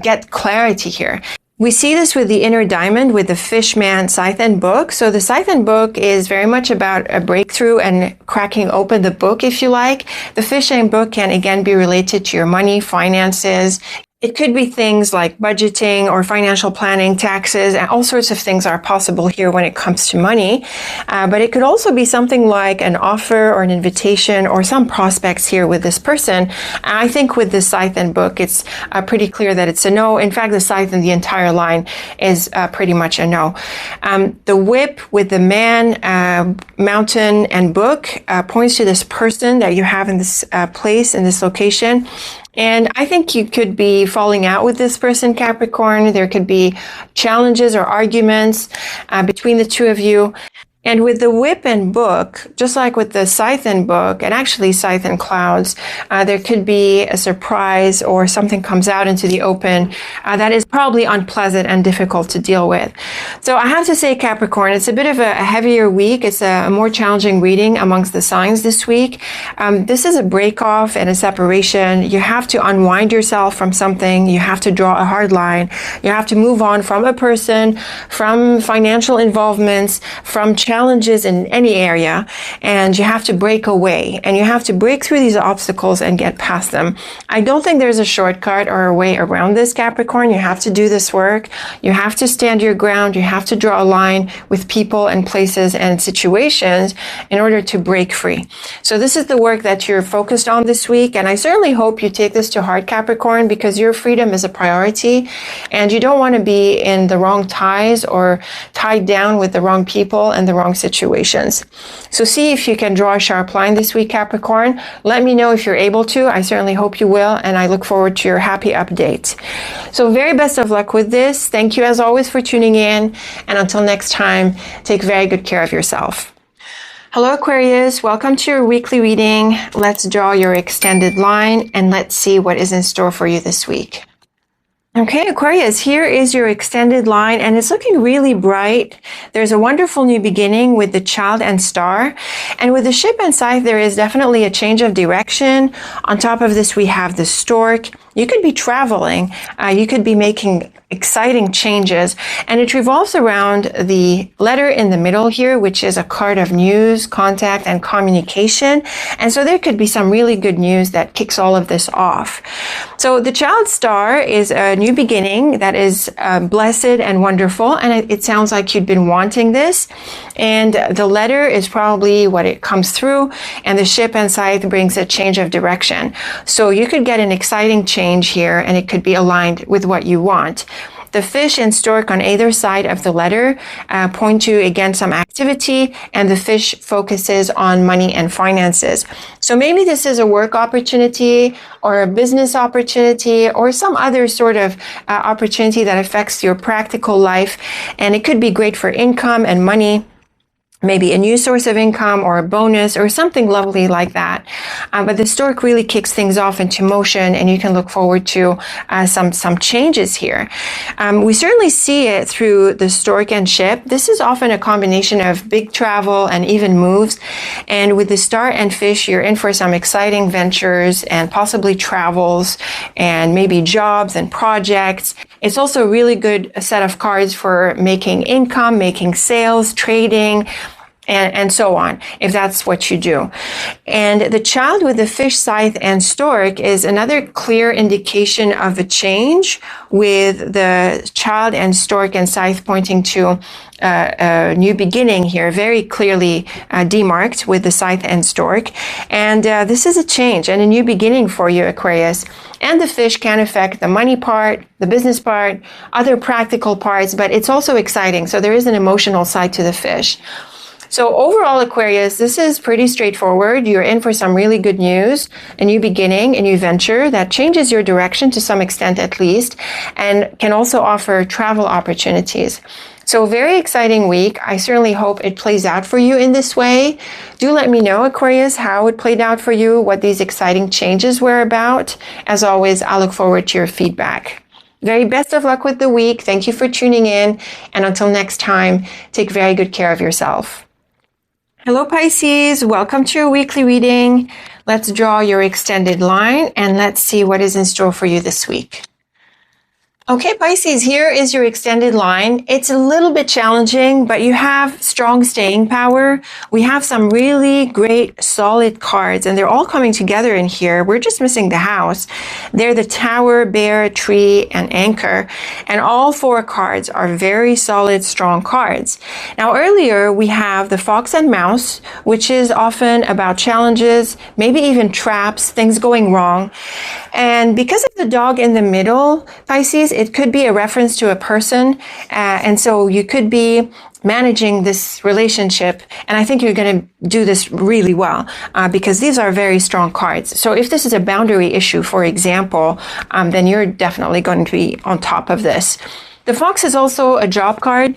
get clarity here. We see this with the Inner Diamond with the Fish, Man, Scythe, and Book. So the Scythe and Book is very much about a breakthrough and cracking open the book, if you like. The Fish and Book can again be related to your money, finances. It could be things like budgeting or financial planning, taxes, and all sorts of things are possible here when it comes to money. But it could also be something like an offer or an invitation or some prospects here with this person. And I think with the Scythe and Book, it's pretty clear that it's a no. In fact, the Scythe and the entire line is pretty much a no. The Whip with the Man, Mountain, and Book points to this person that you have in this place, in this location. And I think you could be falling out with this person, Capricorn. There could be challenges or arguments between the two of you. And with the Whip and Book, just like with the Scythe and Book, and actually Scythe and Clouds, there could be a surprise or something comes out into the open that is probably unpleasant and difficult to deal with. So I have to say, Capricorn, it's a bit of a heavier week. It's a more challenging reading amongst the signs this week. This is a break off and a separation. You have to unwind yourself from something. You have to draw a hard line. You have to move on from a person, from financial involvements, from challenges in any area, and you have to break away and you have to break through these obstacles and get past them. I don't think there's a shortcut or a way around this, Capricorn. You have to do this work. You have to stand your ground. You have to draw a line with people and places and situations in order to break free. So this is the work that you're focused on this week, and I certainly hope you take this to heart, Capricorn, because your freedom is a priority and you don't want to be in the wrong ties or tied down with the wrong people and the wrong situations. So see if you can draw a sharp line this week, Capricorn. Let me know if you're able to. I certainly hope you will, and I look forward to your happy update. So very best of luck with this. Thank you as always for tuning in, and until next time, take very good care of yourself. Hello, Aquarius. Welcome to your weekly reading. Let's draw your extended line and let's see what is in store for you this week. Okay, Aquarius, here is your extended line, and it's looking really bright. There's a wonderful new beginning with the Child and Star. And with the Ship and Scythe, there is definitely a change of direction. On top of this, we have the Stork. You could be traveling. You could be making exciting changes. And it revolves around the letter in the middle here, which is a card of news, contact, and communication. And so there could be some really good news that kicks all of this off. So the Child Star is a new beginning that is blessed and wonderful. And it sounds like you'd been wanting this. And the letter is probably what it comes through. And the Ship and Scythe brings a change of direction. So you could get an exciting change here, and it could be aligned with what you want. The fish and stork on either side of the letter point to, again, some activity, and the fish focuses on money and finances. So maybe this is a work opportunity or a business opportunity or some other sort of opportunity that affects your practical life. And it could be great for income and money, maybe a new source of income or a bonus or something lovely like that. But the stork really kicks things off into motion, and you can look forward to some changes here. We certainly see it through the stork and ship. This is often a combination of big travel and even moves. And with the star and fish, you're in for some exciting ventures and possibly travels and maybe jobs and projects. It's also a really good set of cards for making income, making sales, trading, and so on, if that's what you do. And the Child with the fish, scythe, and stork is another clear indication of a change, with the Child and stork and scythe pointing to a new beginning here, very clearly demarked with the scythe and stork. And this is a change and a new beginning for you, Aquarius. And the fish can affect the money part, the business part, other practical parts, but it's also exciting. So there is an emotional side to the fish. So overall, Aquarius, this is pretty straightforward. You're in for some really good news, a new beginning, a new venture that changes your direction to some extent at least, and can also offer travel opportunities. So very exciting week. I certainly hope it plays out for you in this way. Do let me know, Aquarius, how it played out for you, what these exciting changes were about. As always, I look forward to your feedback. Very best of luck with the week. Thank you for tuning in. And until next time, take very good care of yourself. Hello, Pisces. Welcome to your weekly reading. Let's draw your extended line and let's see what is in store for you this week. Okay, Pisces, here is your extended line. It's a little bit challenging, but you have strong staying power. We have some really great, solid cards, and they're all coming together in here. We're just missing the house. They're the Tower, Bear, Tree, and Anchor. And all four cards are very solid, strong cards. Now, earlier, we have the Fox and Mouse, which is often about challenges, maybe even traps, things going wrong. And because of the dog in the middle, Pisces, it could be a reference to a person. And so you could be managing this relationship. And I think you're going to do this really well because these are very strong cards. So if this is a boundary issue, for example, then you're definitely going to be on top of this. The Fox is also a job card.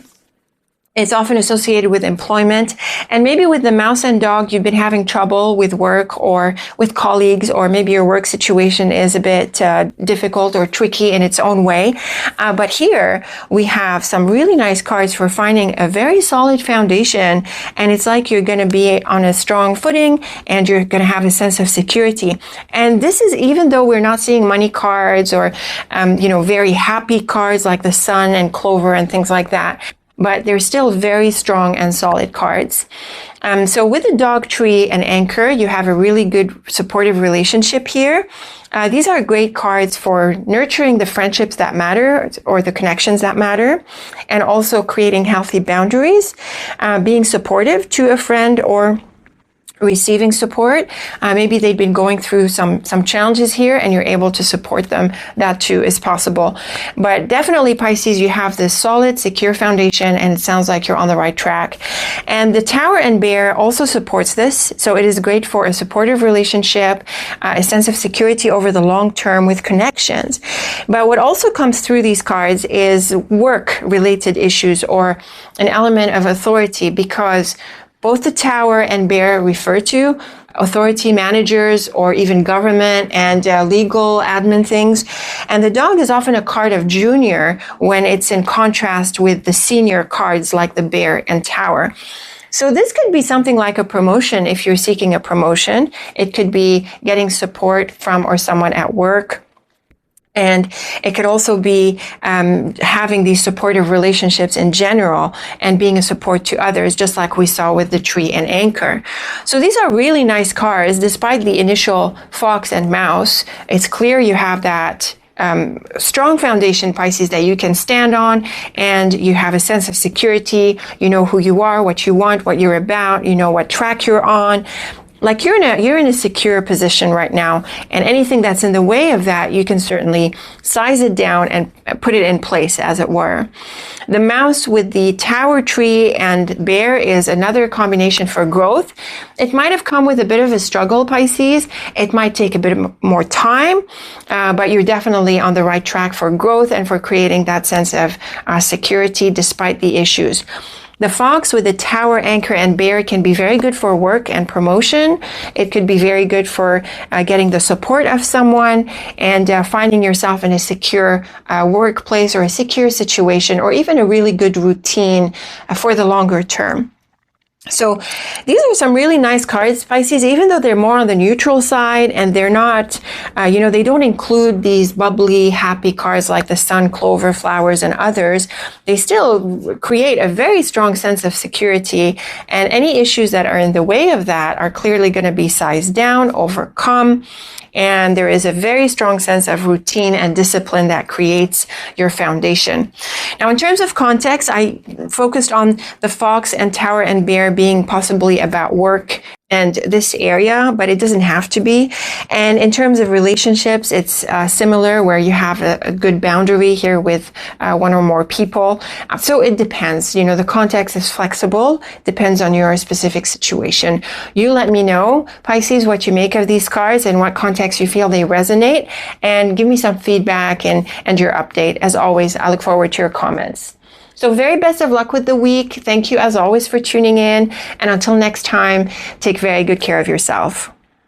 It's often associated with employment, and maybe with the mouse and dog, you've been having trouble with work or with colleagues, or maybe your work situation is a bit difficult or tricky in its own way. But here we have some really nice cards for finding a very solid foundation, and it's like you're going to be on a strong footing and you're going to have a sense of security. And this is even though we're not seeing money cards or, very happy cards like the Sun and Clover and things like that. But they're still very strong and solid cards. So with the dog, tree, and anchor, you have a really good supportive relationship here. These are great cards for nurturing the friendships that matter or the connections that matter, and also creating healthy boundaries, being supportive to a friend or receiving support. Maybe they've been going through some challenges here and you're able to support them. That too is possible. But definitely, Pisces, you have this solid, secure foundation, and it sounds like you're on the right track. And the Tower and Bear also supports this. So it is great for a supportive relationship, a sense of security over the long term with connections. But what also comes through these cards is work-related issues or an element of authority, because Both the Tower and Bear refer to authority, managers, or even government and legal admin things. And the dog is often a card of junior when it's in contrast with the senior cards like the Bear and Tower. So this could be something like a promotion if you're seeking a promotion. It could be getting support from or someone at work. And it could also be having these supportive relationships in general and being a support to others, just like we saw with the Tree and Anchor. So these are really nice cards. Despite the initial Fox and Mouse, it's clear you have that strong foundation, Pisces, that you can stand on, and you have a sense of security. You know who you are, what you want, what you're about, you know what track you're on. Like you're in a secure position right now, and anything that's in the way of that, you can certainly size it down and put it in place, as it were. The Mouse with the Tower, Tree, and Bear is another combination for growth. It might have come with a bit of a struggle, Pisces. It might take a bit more time, but you're definitely on the right track for growth and for creating that sense of security despite the issues. The Fox with the Tower, Anchor, and Bear can be very good for work and promotion. It could be very good for getting the support of someone and finding yourself in a secure workplace or a secure situation, or even a really good routine for the longer term. So these are some really nice cards, Pisces, even though they're more on the neutral side and they're not, they don't include these bubbly, happy cards like the Sun, Clover, Flowers, and others. They still create a very strong sense of security, and any issues that are in the way of that are clearly going to be sized down, overcome. And there is a very strong sense of routine and discipline that creates your foundation. Now, in terms of context, I focused on the Fox and Tower and Bear being possibly about work and this area, but it doesn't have to be. And in terms of relationships, it's similar, where you have a good boundary here with one or more people. So it depends. The context is flexible, depends on your specific situation. You let me know, Pisces, what you make of these cards and what context you feel they resonate, and give me some feedback and your update. As always, I look forward to your comments. So very best of luck with the week. Thank you as always for tuning in. And until next time, take very good care of yourself.